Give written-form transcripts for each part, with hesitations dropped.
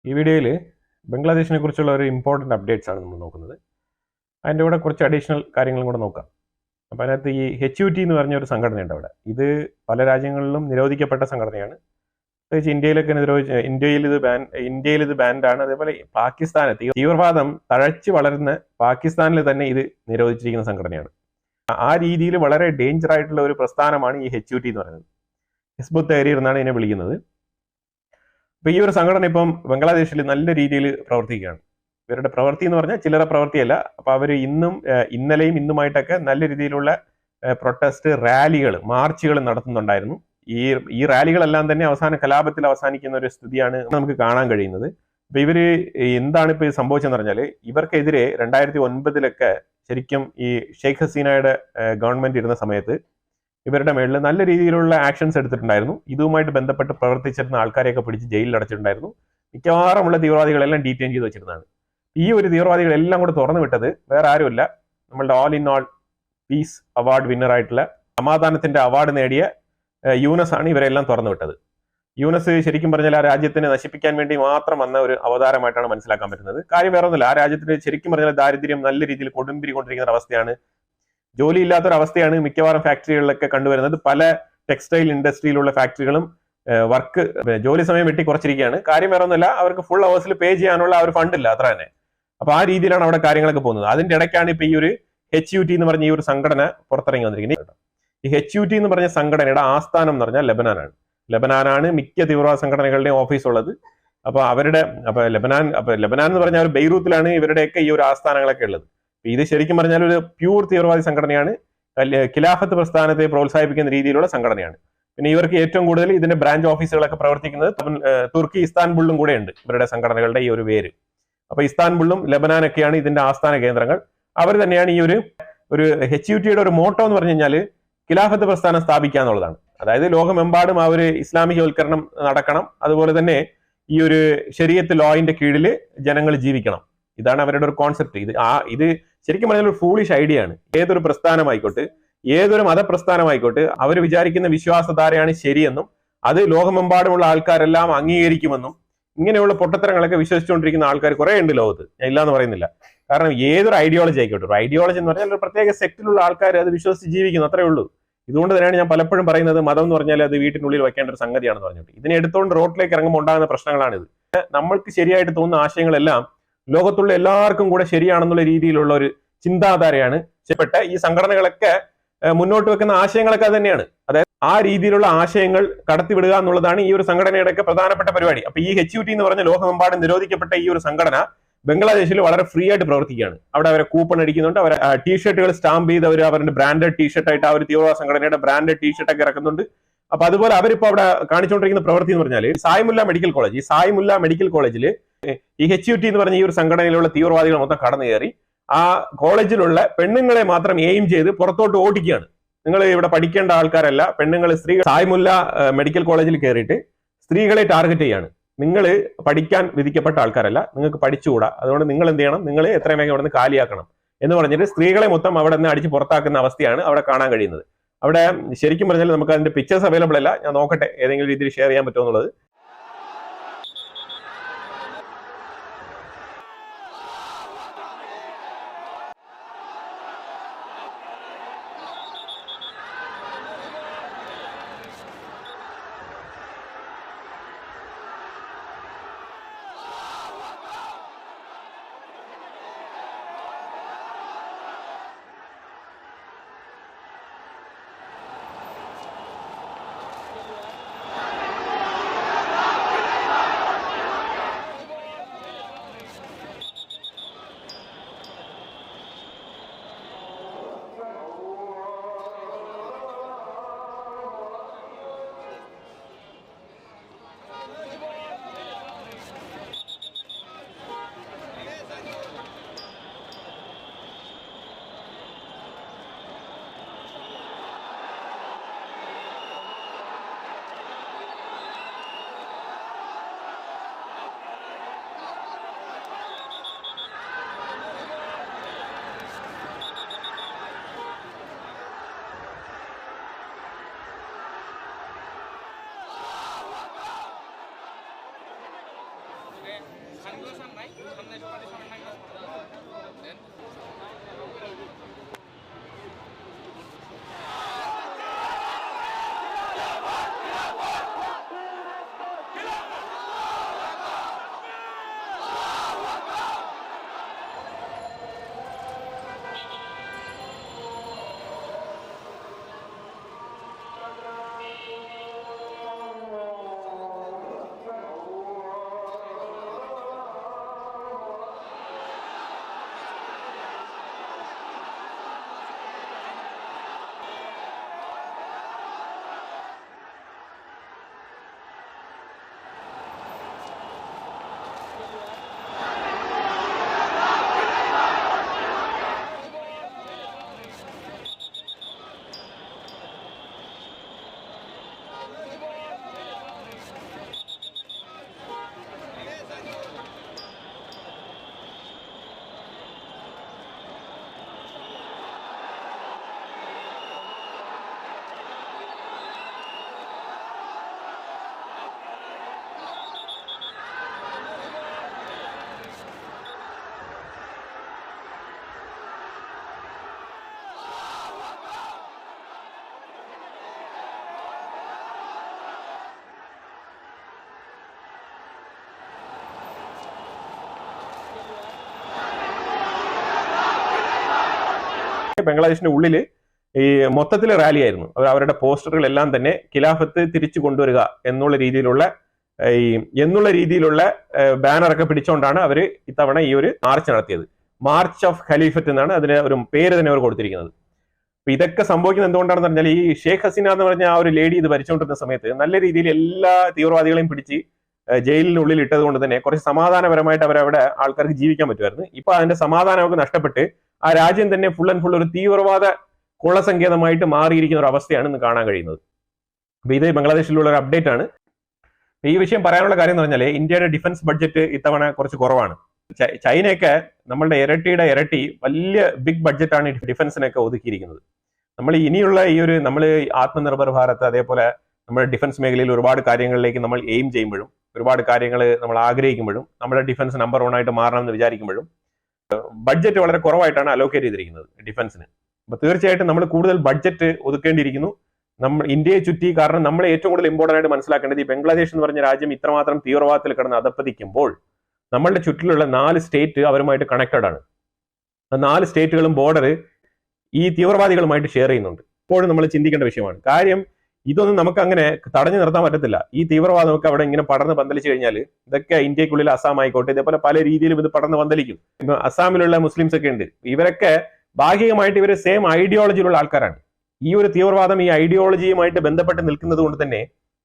ഈ വീഡിയോയിൽ ബംഗ്ലാദേശിനെ കുറിച്ചുള്ള ഒരു ഇമ്പോർട്ടൻ്റ് അപ്ഡേറ്റ്സ് ആണ് നമ്മൾ നോക്കുന്നത്. അതിൻ്റെ കൂടെ കുറച്ച് അഡീഷണൽ കാര്യങ്ങളും കൂടെ നോക്കാം. അപ്പോൾ അതിനകത്ത് ഈ HUT എന്ന് പറഞ്ഞ ഒരു സംഘടനയുണ്ട് അവിടെ. ഇത് പല രാജ്യങ്ങളിലും നിരോധിക്കപ്പെട്ട സംഘടനയാണ്. പ്രത്യേകിച്ച് ഇന്ത്യയിൽ ഇത് ബാൻഡാണ്. അതേപോലെ പാകിസ്ഥാന് തീവ്രവാദം തഴച്ചു വളരുന്ന പാകിസ്ഥാനിൽ തന്നെ ഇത് നിരോധിച്ചിരിക്കുന്ന സംഘടനയാണ്. ആ രീതിയിൽ വളരെ ഡേഞ്ചർ ആയിട്ടുള്ള ഒരു പ്രസ്ഥാനമാണ് ഈ HUT എന്ന് പറയുന്നത്. ഹിസ്ബുത്ത് തഹ്രീർ എന്നാണ് ഇതിനെ വിളിക്കുന്നത്. അപ്പോൾ ഈ ഒരു സംഘടന ഇപ്പം ബംഗ്ലാദേശിൽ നല്ല രീതിയിൽ പ്രവർത്തിക്കുകയാണ്. ഇവരുടെ പ്രവൃത്തി എന്ന് പറഞ്ഞാൽ ചില്ലറ പ്രവൃത്തിയല്ല. അപ്പോൾ അവർ ഇന്നലെയും ഇന്നുമായിട്ടൊക്കെ നല്ല രീതിയിലുള്ള പ്രൊട്ടസ്റ്റ് റാലികൾ, മാർച്ചുകൾ നടത്തുന്നുണ്ടായിരുന്നു. ഈ റാലികളെല്ലാം തന്നെ കലാപത്തിൽ അവസാനിക്കുന്ന ഒരു സ്ഥിതിയാണ് നമുക്ക് കാണാൻ കഴിയുന്നത്. അപ്പോൾ ഇവർ എന്താണ് ഇപ്പോൾ സംഭവിച്ചതെന്ന് പറഞ്ഞാൽ, ഇവർക്കെതിരെ 2009 ശരിക്കും ഈ ഷെയ്ഖ് ഹസീനയുടെ ഗവൺമെന്റ് ഇരുന്ന സമയത്ത് ഇവരുടെ മേളിൽ നല്ല രീതിയിലുള്ള ആക്ഷൻസ് എടുത്തിട്ടുണ്ടായിരുന്നു. ഇതുമായിട്ട് ബന്ധപ്പെട്ട് പ്രവർത്തിച്ചിരുന്ന ആൾക്കാരെയൊക്കെ പിടിച്ച് ജയിലിൽ അടച്ചിട്ടുണ്ടായിരുന്നു. മിക്കവാറുമുള്ള തീവ്രവാദികളെല്ലാം ഡീറ്റെയിൻ ചെയ്ത് വെച്ചിരുന്നതാണ്. ഈ ഒരു തീവ്രവാദികളെല്ലാം കൂടെ തുറന്നു വിട്ടത് വേറെ ആരുമല്ല, നമ്മളുടെ all in all piece award winner ആയിട്ടുള്ള സമാധാനത്തിന്റെ അവാർഡ് നേടിയ യൂനസ് ആണ് ഇവരെല്ലാം തുറന്നു വിട്ടത്. യൂനസ് ശരിക്കും പറഞ്ഞാൽ ആ രാജ്യത്തിനെ നശിപ്പിക്കാൻ വേണ്ടി മാത്രം വന്ന ഒരു അവതാരമായിട്ടാണ് മനസ്സിലാക്കാൻ പറ്റുന്നത്. കാര്യം വേറെ ഒന്നുമില്ല, ആ രാജ്യത്തിന് ശരിക്കും പറഞ്ഞാൽ ദാരിദ്ര്യം നല്ല രീതിയിൽ കൊടുമ്പിരി കൊണ്ടിരിക്കുന്ന അവസ്ഥയാണ്. ജോലി ഇല്ലാത്തൊരവസ്ഥയാണ് മിക്കവാറും ഫാക്ടറികളിലൊക്കെ കണ്ടുവരുന്നത്. പല ടെക്സ്റ്റൈൽ ഇൻഡസ്ട്രിയിലുള്ള ഫാക്ടറികളും ജോലി സമയം വെട്ടി കുറച്ചിരിക്കുകയാണ്. കാര്യം വേറെ ഒന്നുമില്ല, അവർക്ക് ഫുൾ അവേഴ്സിൽ പേ ചെയ്യാനുള്ള ഒരു ഫണ്ട് ഇല്ല, അത്ര തന്നെ. അപ്പൊ ആ രീതിയിലാണ് അവിടെ കാര്യങ്ങളൊക്കെ പോകുന്നത്. അതിന്റെ ഇടയ്ക്കാണ് ഇപ്പൊ ഈ ഒരു HUT എന്ന് പറഞ്ഞ ഈ ഒരു സംഘടന പുറത്തിറങ്ങി വന്നിരിക്കുന്നത്. ഈ HUT എന്ന് പറഞ്ഞ സംഘടനയുടെ ആസ്ഥാനം എന്ന് പറഞ്ഞാൽ ലെബനാനാണ് മിക്ക തീവ്രവാദ സംഘടനകളുടെയും ഓഫീസ് ഉള്ളത്. അപ്പൊ ലെബനാൻ എന്ന് പറഞ്ഞാൽ ഒരു ബെയ്റൂത്തിലാണ് ഇവരുടെയൊക്കെ ഈ ഒരു ആസ്ഥാനങ്ങളൊക്കെ ഉള്ളത്. ഇത് ശരിക്കും പറഞ്ഞാൽ ഒരു പ്യൂർ തീവ്രവാദി സംഘടനയാണ്. ഖിലാഫത്ത് പ്രസ്ഥാനത്തെ പ്രോത്സാഹിപ്പിക്കുന്ന രീതിയിലുള്ള സംഘടനയാണ്. പിന്നെ ഇവർക്ക് ഏറ്റവും കൂടുതൽ ഇതിന്റെ ബ്രാഞ്ച് ഓഫീസുകളൊക്കെ പ്രവർത്തിക്കുന്നത് തുർക്കി ഇസ്താൻബുളിലും കൂടെ ഉണ്ട് ഇവരുടെ സംഘടനകളുടെ ഈ ഒരു പേര്. അപ്പൊ ഇസ്താൻബുളിലും ലെബനാനൊക്കെയാണ് ഇതിന്റെ ആസ്ഥാന കേന്ദ്രങ്ങൾ. അവർ തന്നെയാണ് ഈ ഒരു HUTയുടെ ഒരു മോട്ടോ എന്ന് പറഞ്ഞു കഴിഞ്ഞാൽ ഖിലാഫത്ത് പ്രസ്ഥാനം സ്ഥാപിക്കുക എന്നുള്ളതാണ്. അതായത് ലോകമെമ്പാടും ആ ഒരു ഇസ്ലാമികവൽക്കരണം നടക്കണം, അതുപോലെ തന്നെ ഈ ഒരു ശരീഅത്ത് ലോയിന്റെ കീഴിൽ ജനങ്ങൾ ജീവിക്കണം. ഇതാണ് അവരുടെ ഒരു കോൺസെപ്റ്റ്. ഇത് ശരിക്കും പറഞ്ഞാൽ ഒരു ഫൂളിഷ് ഐഡിയ ആണ്. ഏതൊരു പ്രസ്ഥാനമായിക്കോട്ടെ, ഏതൊരു മതപ്രസ്ഥാനമായിക്കോട്ടെ, അവർ വിചാരിക്കുന്ന വിശ്വാസധാരയാണ് ശരിയെന്നും അത് ലോകമെമ്പാടുമുള്ള ആൾക്കാരെല്ലാം അംഗീകരിക്കുമെന്നും ഇങ്ങനെയുള്ള പൊട്ടത്തരങ്ങളൊക്കെ വിശ്വസിച്ചുകൊണ്ടിരിക്കുന്ന ആൾക്കാർ കുറെ ഉണ്ട് ലോകത്ത്. ഞാൻ ഇല്ലാന്ന് പറയുന്നില്ല. കാരണം ഏതൊരു ഐഡിയോളജി ആയിക്കോട്ടെ, ഒരു ഐഡിയോളജി എന്ന് പറഞ്ഞാൽ ഒരു പ്രത്യേക സെക്റ്റിലുള്ള ആൾക്കാർ അത് വിശ്വസിച്ച് ജീവിക്കുന്നു, അത്രേ ഉള്ളൂ. ഇതുകൊണ്ട് തന്നെയാണ് ഞാൻ പലപ്പോഴും പറയുന്നത് മതം എന്ന് പറഞ്ഞാൽ അത് വീട്ടിനുള്ളിൽ വെക്കേണ്ട ഒരു സംഗതിയാണെന്ന് പറഞ്ഞിട്ട്. ഇതിനെ എടുത്തുകൊണ്ട് റോഡിലേക്ക് ഇറങ്ങുമ്പോൾ ഉണ്ടാകുന്ന പ്രശ്നങ്ങളാണിത്. നമ്മൾക്ക് ശരിയായിട്ട് തോന്നുന്ന ആശയങ്ങളെല്ലാം ലോകത്തുള്ള എല്ലാവർക്കും കൂടെ ശരിയാണെന്നുള്ള രീതിയിലുള്ള ഒരു ചിന്താധാരയാണ് ഈ സംഘടനകളൊക്കെ മുന്നോട്ട് വെക്കുന്ന ആശയങ്ങളൊക്കെ തന്നെയാണ്. അതായത് ആ രീതിയിലുള്ള ആശയങ്ങൾ കടത്തിവിടുക എന്നുള്ളതാണ് ഈ ഒരു സംഘടനയുടെ ഒക്കെ പ്രധാനപ്പെട്ട പരിപാടി. അപ്പൊ ഈ HUT എന്ന് പറഞ്ഞ ലോകമെമ്പാടും നിരോധിക്കപ്പെട്ട ഈ ഒരു സംഘടന ബംഗ്ലാദേശിൽ വളരെ ഫ്രീ ആയിട്ട് പ്രവർത്തിക്കുകയാണ്. അവിടെ അവരെ കൂപ്പൺ അടിക്കുന്നുണ്ട്, അവരെ ടീഷർട്ടുകൾ സ്റ്റാമ്പ് ചെയ്ത് അവരുടെ ബ്രാൻഡഡ് ടീഷർട്ട് ആയിട്ട് ആ ഒരു തീവ്രവാദ സംഘടനയുടെ ബ്രാൻഡഡ് ടീഷർട്ട് ഒക്കെ ഇറക്കുന്നുണ്ട്. അപ്പൊ അതുപോലെ അവരിപ്പോ അവിടെ കാണിച്ചുകൊണ്ടിരിക്കുന്ന പ്രവൃത്തി എന്ന് പറഞ്ഞാൽ സായിമുല്ല മെഡിക്കൽ കോളേജിൽ ഈ HUT എന്ന് പറഞ്ഞ ഈ ഒരു സംഘടനയിലുള്ള തീവ്രവാദികൾ മൊത്തം കടന്നു കയറി ആ കോളേജിലുള്ള പെണ്ണുങ്ങളെ മാത്രം എയിം ചെയ്ത് പുറത്തോട്ട് ഓടിക്കുകയാണ്. നിങ്ങൾ ഇവിടെ പഠിക്കേണ്ട ആൾക്കാരല്ല, സ്ത്രീകൾ സായിമുല്ല മെഡിക്കൽ കോളേജിൽ കയറിയിട്ട് സ്ത്രീകളെ ടാർഗറ്റ് ചെയ്യാണ്. നിങ്ങൾ പഠിക്കാൻ വിധിക്കപ്പെട്ട ആൾക്കാരല്ല, നിങ്ങൾക്ക് പഠിച്ചുകൂടാ, അതുകൊണ്ട് നിങ്ങൾ എന്ത് ചെയ്യണം, നിങ്ങൾ എത്രയും വേഗം അവിടെ നിന്ന് കാലിയാക്കണം എന്ന് പറഞ്ഞിട്ട് സ്ത്രീകളെ മൊത്തം അവിടെ നിന്ന് അടിച്ച് പുറത്താക്കുന്ന അവസ്ഥയാണ് അവിടെ കാണാൻ കഴിയുന്നത്. അവിടെ ശരിക്കും പറഞ്ഞാൽ നമുക്ക് അതിന്റെ പിക്ചേഴ്സ് അവൈലബിൾ അല്ല. ഞാൻ നോക്കട്ടെ ഏതെങ്കിലും രീതിയിൽ ഷെയർ ചെയ്യാൻ പറ്റുമോ എന്നുള്ളത്. ബംഗ്ലാദേശിന്റെ ഉള്ളിൽ ഈ മൊത്തത്തിൽ റാലി ആയിരുന്നു. അവരുടെ പോസ്റ്ററുകളെല്ലാം തന്നെ ഖിലാഫത്ത് തിരിച്ചു കൊണ്ടുവരിക എന്നുള്ള രീതിയിലുള്ള ബാനറൊക്കെ പിടിച്ചുകൊണ്ടാണ് അവർ ഇത്തവണ ഈ ഒരു മാർച്ച് നടത്തിയത്. മാർച്ച് ഓഫ് ഖലീഫത്ത് എന്നാണ് അതിന് ഒരു പേര് തന്നെ അവർ കൊടുത്തിരിക്കുന്നത്. അപ്പൊ ഇതൊക്കെ സംഭവിക്കുന്നത് എന്തുകൊണ്ടാണെന്ന് പറഞ്ഞാൽ ഈ ഷേഖ് ഹസീന എന്ന് പറഞ്ഞ ആ ഒരു ലേഡി ഇത് ഭരിച്ചുകൊണ്ടിരുന്ന സമയത്ത് നല്ല രീതിയിൽ എല്ലാ തീവ്രവാദികളെയും പിടിച്ച് ജയിലിനുള്ളിൽ ഇട്ടത് കൊണ്ട് തന്നെ കുറച്ച് സമാധാനപരമായിട്ട് അവരവിടെ ആൾക്കാർക്ക് ജീവിക്കാൻ പറ്റുമായിരുന്നു. ഇപ്പൊ അതിന്റെ സമാധാനമൊക്കെ നഷ്ടപ്പെട്ട് ആ രാജ്യം തന്നെ ഫുൾ ആൻഡ് ഫുൾ ഒരു തീവ്രവാദ കൊള്ളസങ്കേതമായിട്ട് മാറിയിരിക്കുന്ന ഒരു അവസ്ഥയാണ് ഇന്ന് കാണാൻ കഴിയുന്നത്. അപ്പൊ ഇത് ബംഗ്ലാദേശിലുള്ള ഒരു അപ്ഡേറ്റ് ആണ്. ഈ വിഷയം പറയാനുള്ള കാര്യം എന്ന് പറഞ്ഞാൽ ഇന്ത്യയുടെ ഡിഫൻസ് ബഡ്ജറ്റ് ഇത്തവണ കുറച്ച് കുറവാണ്. ചൈനയൊക്കെ നമ്മളുടെ ഇരട്ടിയുടെ ഇരട്ടി വലിയ ബിഗ് ബഡ്ജറ്റാണ് ഡിഫൻസിനൊക്കെ ഒതുക്കിയിരിക്കുന്നത്. നമ്മൾ ഇനിയുള്ള ഈ ഒരു നമ്മൾ ആത്മനിർഭർ ഭാരത് അതേപോലെ നമ്മുടെ ഡിഫൻസ് മേഖലയിൽ ഒരുപാട് കാര്യങ്ങളിലേക്ക് നമ്മൾ എയിം ചെയ്യുമ്പോഴും ഒരുപാട് കാര്യങ്ങൾ നമ്മൾ ആഗ്രഹിക്കുമ്പോഴും നമ്മുടെ ഡിഫൻസ് നമ്പർ 1 ആയിട്ട് മാറണം എന്ന് വിചാരിക്കുമ്പോഴും ബഡ്ജറ്റ് വളരെ കുറവായിട്ടാണ് അലോക്കേറ്റ് ചെയ്തിരിക്കുന്നത് ഡിഫൻസിന്. അപ്പൊ തീർച്ചയായിട്ടും നമ്മൾ കൂടുതൽ ബഡ്ജറ്റ് ഒതുക്കേണ്ടിയിരിക്കുന്നു നമ്മൾ ഇന്ത്യയെ ചുറ്റി. കാരണം നമ്മൾ ഏറ്റവും കൂടുതൽ ഇമ്പോർട്ടൻ്റ് ആയിട്ട് മനസ്സിലാക്കേണ്ടത് ഈ ബംഗ്ലാദേശ് എന്ന് പറഞ്ഞ രാജ്യം ഇത്രമാത്രം തീവ്രവാദത്തിൽ കിടന്ന് അധപ്പതിക്കുമ്പോൾ നമ്മളുടെ ചുറ്റിലുള്ള 4 സ്റ്റേറ്റ് അവരുമായിട്ട് കണക്റ്റഡ് ആണ്. ആ 4 സ്റ്റേറ്റുകളും ബോർഡർ ഈ തീവ്രവാദികളുമായിട്ട് ഷെയർ ചെയ്യുന്നുണ്ട്. ഇപ്പോഴും നമ്മൾ ചിന്തിക്കേണ്ട വിഷയമാണ്. കാര്യം ഇതൊന്നും നമുക്ക് അങ്ങനെ തടഞ്ഞു നിർത്താൻ പറ്റത്തില്ല. ഈ തീവ്രവാദമൊക്കെ അവിടെ ഇങ്ങനെ പടർന്ന് പന്തലിച്ചു കഴിഞ്ഞാൽ ഇതൊക്കെ ഇന്ത്യക്കുള്ളിൽ അസാം ആയിക്കോട്ടെ ഇതേപോലെ പല രീതിയിലും ഇത് പടർന്ന് പന്തലിക്കും. ഇപ്പൊ അസാമിലുള്ള മുസ്ലിംസ് ഒക്കെ ഉണ്ട്. ഇവരൊക്കെ ഭാഗികമായിട്ട് ഇവര് സെയിം ഐഡിയോളജിയിലുള്ള ആൾക്കാരാണ്. ഈ ഒരു തീവ്രവാദം ഈ ഐഡിയോളജിയുമായിട്ട് ബന്ധപ്പെട്ട് നിൽക്കുന്നത് കൊണ്ട് തന്നെ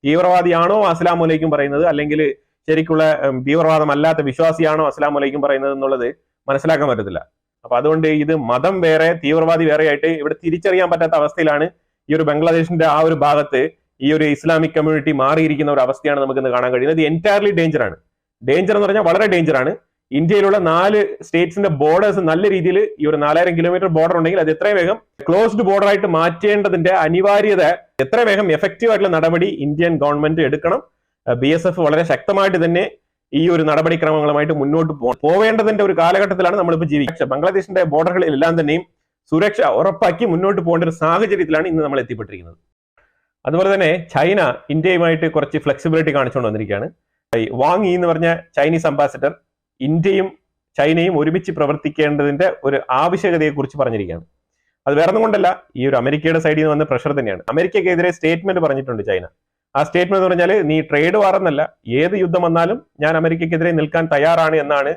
തീവ്രവാദിയാണോ അസ്സലാമു അലൈക്കും പറയുന്നത് അല്ലെങ്കിൽ ശരിക്കുള്ള തീവ്രവാദം അല്ലാത്ത വിശ്വാസിയാണോ അസ്സലാമു അലൈക്കും പറയുന്നത് എന്നുള്ളത് മനസ്സിലാക്കാൻ പറ്റത്തില്ല. അപ്പൊ അതുകൊണ്ട് ഇത് മതം വേറെ തീവ്രവാദി വേറെ ആയിട്ട് ഇവിടെ തിരിച്ചറിയാൻ പറ്റാത്ത അവസ്ഥയിലാണ് ഈ ഒരു ബംഗ്ലാദേശിന്റെ ആ ഒരു ഭാഗത്ത് ഈ ഒരു ഇസ്ലാമിക് കമ്മ്യൂണിറ്റി മാറിയിരിക്കുന്ന ഒരു അവസ്ഥയാണ് നമുക്ക് ഇന്ന് കാണാൻ കഴിയുന്നത്. ഇത് എൻറ്റയർലി ഡേഞ്ചർ ആണ്. ഡേഞ്ചർ എന്ന് പറഞ്ഞാൽ വളരെ ഡേഞ്ചർ ആണ്. ഇന്ത്യയിലുള്ള 4 സ്റ്റേറ്റ്സിന്റെ ബോർഡേഴ്സ് നല്ല രീതിയിൽ ഈ ഒരു 4000 കിലോമീറ്റർ ബോർഡർ ഉണ്ടെങ്കിൽ അത് എത്രയും വേഗം ക്ലോസ്ഡ് ബോർഡർ ആയിട്ട് മാറ്റേണ്ടതിന്റെ അനിവാര്യത എത്ര വേഗം എഫക്റ്റീവ് ആയിട്ടുള്ള നടപടി ഇന്ത്യൻ ഗവൺമെന്റ് എടുക്കണം. BSF വളരെ ശക്തമായിട്ട് തന്നെ ഈ ഒരു നടപടിക്രമങ്ങളുമായിട്ട് മുന്നോട്ട് പോവേണ്ടതിന്റെ ഒരു കാലഘട്ടത്തിലാണ് നമ്മളിപ്പോൾ ജീവിക്കുന്നത്. ബംഗ്ലാദേശിന്റെ ബോർഡറുകളിലെല്ലാം തന്നെയും സുരക്ഷ ഉറപ്പാക്കി മുന്നോട്ട് പോകേണ്ട ഒരു സാഹചര്യത്തിലാണ് ഇന്ന് നമ്മൾ എത്തിപ്പെട്ടിരിക്കുന്നത്. അതുപോലെ തന്നെ ചൈന ഇന്ത്യയുമായിട്ട് കുറച്ച് ഫ്ലെക്സിബിലിറ്റി കാണിച്ചുകൊണ്ട് വന്നിരിക്കുകയാണ്. വാങ് യി എന്ന് പറഞ്ഞ ചൈനീസ് അംബാസിഡർ ഇന്ത്യയും ചൈനയും ഒരുമിച്ച് പ്രവർത്തിക്കേണ്ടതിന്റെ ഒരു ആവശ്യകതയെക്കുറിച്ച് പറഞ്ഞിരിക്കുകയാണ്. അത് വേറെ ഒന്നും കൊണ്ടല്ല, ഈ ഒരു അമേരിക്കയുടെ സൈഡിൽ നിന്ന് വന്ന പ്രഷർ തന്നെയാണ്. അമേരിക്കക്കെതിരെ സ്റ്റേറ്റ്മെന്റ് പറഞ്ഞിട്ടുണ്ട് ചൈന. ആ സ്റ്റേറ്റ്മെന്റ് എന്ന് പറഞ്ഞാൽ നീ ട്രേഡ് വാർ എന്നല്ല, ഏത് യുദ്ധം വന്നാലും ഞാൻ അമേരിക്കക്കെതിരെ നിൽക്കാൻ തയ്യാറാണ് എന്നാണ്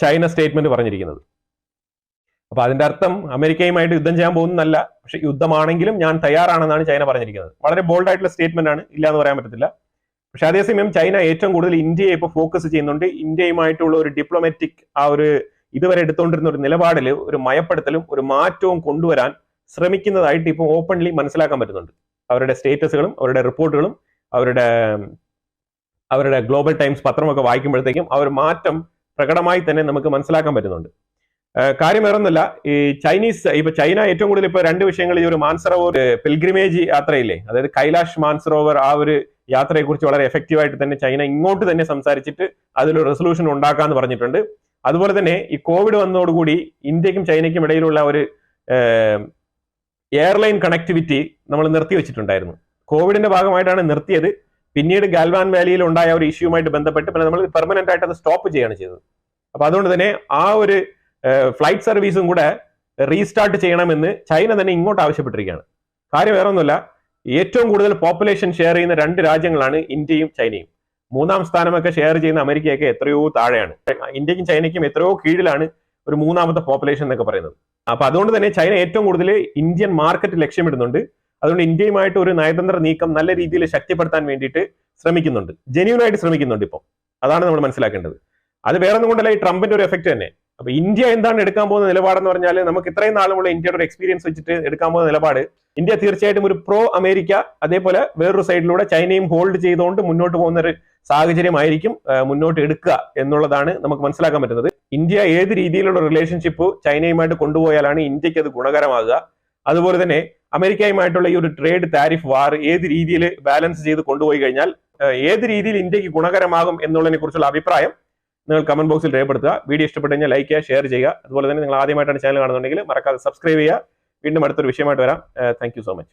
ചൈന സ്റ്റേറ്റ്മെന്റ് പറഞ്ഞിരിക്കുന്നത്. അപ്പൊ അതിന്റെ അർത്ഥം അമേരിക്കയുമായിട്ട് യുദ്ധം ചെയ്യാൻ പോകുന്നതല്ല, പക്ഷെ യുദ്ധമാണെങ്കിലും ഞാൻ തയ്യാറാണെന്നാണ് ചൈന പറഞ്ഞിരിക്കുന്നത്. വളരെ ബോൾഡ് ആയിട്ടുള്ള സ്റ്റേറ്റ്മെന്റ് ആണ്, ഇല്ല എന്ന് പറയാൻ പറ്റത്തില്ല. പക്ഷെ അതേസമയം ചൈന ഏറ്റവും കൂടുതൽ ഇന്ത്യയെ ഇപ്പോൾ ഫോക്കസ് ചെയ്യുന്നുണ്ട്. ഇന്ത്യയുമായിട്ടുള്ള ഒരു ഡിപ്ലോമാറ്റിക് ആ ഒരു ഇതുവരെ എടുത്തുകൊണ്ടിരുന്ന ഒരു നിലപാടിൽ ഒരു മയപ്പെടുത്തലും ഒരു മാറ്റവും കൊണ്ടുവരാൻ ശ്രമിക്കുന്നതായിട്ട് ഇപ്പോൾ ഓപ്പൺലി മനസ്സിലാക്കാൻ പറ്റുന്നുണ്ട്. അവരുടെ സ്റ്റേറ്റസുകളും അവരുടെ റിപ്പോർട്ടുകളും അവരുടെ ഗ്ലോബൽ ടൈംസ് പത്രമൊക്കെ വായിക്കുമ്പോഴത്തേക്കും ആ ഒരു മാറ്റം പ്രകടമായി തന്നെ നമുക്ക് മനസ്സിലാക്കാൻ പറ്റുന്നുണ്ട്. കാര്യം വേറൊന്നുമില്ല, ഈ ചൈന ഏറ്റവും കൂടുതൽ ഇപ്പൊ 2 വിഷയങ്ങൾ, ഈ ഒരു മാൻസറോവർ പിൽഗ്രിമേജ് യാത്രയില്ലേ, അതായത് കൈലാഷ് മാൻസറോവർ ആ ഒരു യാത്രയെക്കുറിച്ച് വളരെ എഫക്റ്റീവായിട്ട് തന്നെ ചൈന ഇങ്ങോട്ട് തന്നെ സംസാരിച്ചിട്ട് അതിലൊരു റെസൊല്യൂഷൻ ഉണ്ടാക്കാമെന്ന് പറഞ്ഞിട്ടുണ്ട്. അതുപോലെ തന്നെ ഈ കോവിഡ് വന്നതോടുകൂടി ഇന്ത്യക്കും ചൈനയ്ക്കും ഇടയിലുള്ള ഒരു എയർലൈൻ കണക്ടിവിറ്റി നമ്മൾ നിർത്തിവെച്ചിട്ടുണ്ടായിരുന്നു. കോവിഡിന്റെ ഭാഗമായിട്ടാണ് നിർത്തിയത്. പിന്നീട് ഗാൽവാൻ വാലിയിൽ ഉണ്ടായ ഒരു ഇഷ്യൂമായിട്ട് ബന്ധപ്പെട്ട് പിന്നെ നമ്മൾ പെർമനന്റ് ആയിട്ട് അത് സ്റ്റോപ്പ് ചെയ്യുകയാണ് ചെയ്തത്. അപ്പൊ അതുകൊണ്ട് തന്നെ ആ ഒരു ഫ്ലൈറ്റ് സർവീസും കൂടെ റീസ്റ്റാർട്ട് ചെയ്യണമെന്ന് ചൈന തന്നെ ഇങ്ങോട്ട് ആവശ്യപ്പെട്ടിരിക്കുകയാണ്. കാര്യം വേറെ ഒന്നുമില്ല, ഏറ്റവും കൂടുതൽ പോപ്പുലേഷൻ ഷെയർ ചെയ്യുന്ന 2 രാജ്യങ്ങളാണ് ഇന്ത്യയും ചൈനയും. 3ാം സ്ഥാനമൊക്കെ ഷെയർ ചെയ്യുന്ന അമേരിക്കയൊക്കെ എത്രയോ താഴെയാണ്. ഇന്ത്യക്കും ചൈനയ്ക്കും എത്രയോ കീഴിലാണ് ഒരു 3ാമത്തെ പോപ്പുലേഷൻ എന്നൊക്കെ പറയുന്നത്. അപ്പൊ അതുകൊണ്ട് തന്നെ ചൈന ഏറ്റവും കൂടുതൽ ഇന്ത്യൻ മാർക്കറ്റ് ലക്ഷ്യമിടുന്നുണ്ട്. അതുകൊണ്ട് ഇന്ത്യയുമായിട്ട് ഒരു നയതന്ത്ര നീക്കം നല്ല രീതിയിൽ ശക്തിപ്പെടുത്താൻ വേണ്ടിയിട്ട് ശ്രമിക്കുന്നുണ്ട്, ജെന്യൂനായിട്ട് ശ്രമിക്കുന്നുണ്ട്. ഇപ്പം അതാണ് നമ്മൾ മനസ്സിലാക്കേണ്ടത്. അത് വേറെ ഒന്നും കൊണ്ടല്ല, ഈ ട്രംപിന്റെ ഒരു എഫക്ട് തന്നെ. അപ്പൊ ഇന്ത്യ എന്താണ് എടുക്കാൻ പോകുന്ന നിലപാടെന്ന് പറഞ്ഞാൽ, നമുക്ക് ഇത്രയും നാളുമുള്ള ഇന്ത്യയുടെ ഒരു എക്സ്പീരിയൻസ് വെച്ചിട്ട് എടുക്കാൻ പോകുന്ന നിലപാട്, ഇന്ത്യ തീർച്ചയായിട്ടും ഒരു പ്രോ അമേരിക്ക, അതേപോലെ വേറൊരു സൈഡിലൂടെ ചൈനയും ഹോൾഡ് ചെയ്തുകൊണ്ട് മുന്നോട്ട് പോകുന്ന ഒരു സാഹചര്യമായിരിക്കും മുന്നോട്ട് എടുക്കുക എന്നുള്ളതാണ് നമുക്ക് മനസ്സിലാക്കാൻ പറ്റുന്നത്. ഇന്ത്യ ഏത് രീതിയിലുള്ള റിലേഷൻഷിപ്പ് ചൈനയുമായിട്ട് കൊണ്ടുപോയാലാണ് ഇന്ത്യക്ക് അത് ഗുണകരമാകുക, അതുപോലെ തന്നെ അമേരിക്കയുമായിട്ടുള്ള ഈ ഒരു ട്രേഡ് താരിഫ് വാർ ഏത് രീതിയിൽ ബാലൻസ് ചെയ്ത് കൊണ്ടുപോയി കഴിഞ്ഞാൽ ഏത് രീതിയിൽ ഇന്ത്യക്ക് ഗുണകരമാകും എന്നുള്ളതിനെ കുറിച്ചുള്ള അഭിപ്രായം നിങ്ങൾ കമന്റ് ബോക്സിൽ രേഖപ്പെടുത്തുക. വീഡിയോ ഇഷ്ടപ്പെട്ടു കഴിഞ്ഞാൽ ലൈക്ക് ചെയ്യുക, ഷെയർ ചെയ്യുക. അതുപോലെ തന്നെ നിങ്ങൾ ആദ്യമായിട്ടാണ് ചാനൽ കാണുന്നുണ്ടെങ്കിൽ മറക്കാതെ സബ്സ്ക്രൈബ് ചെയ്യുക. വീണ്ടും അടുത്തൊരു വിഷയമായിട്ട് വരാം. Thank you so much.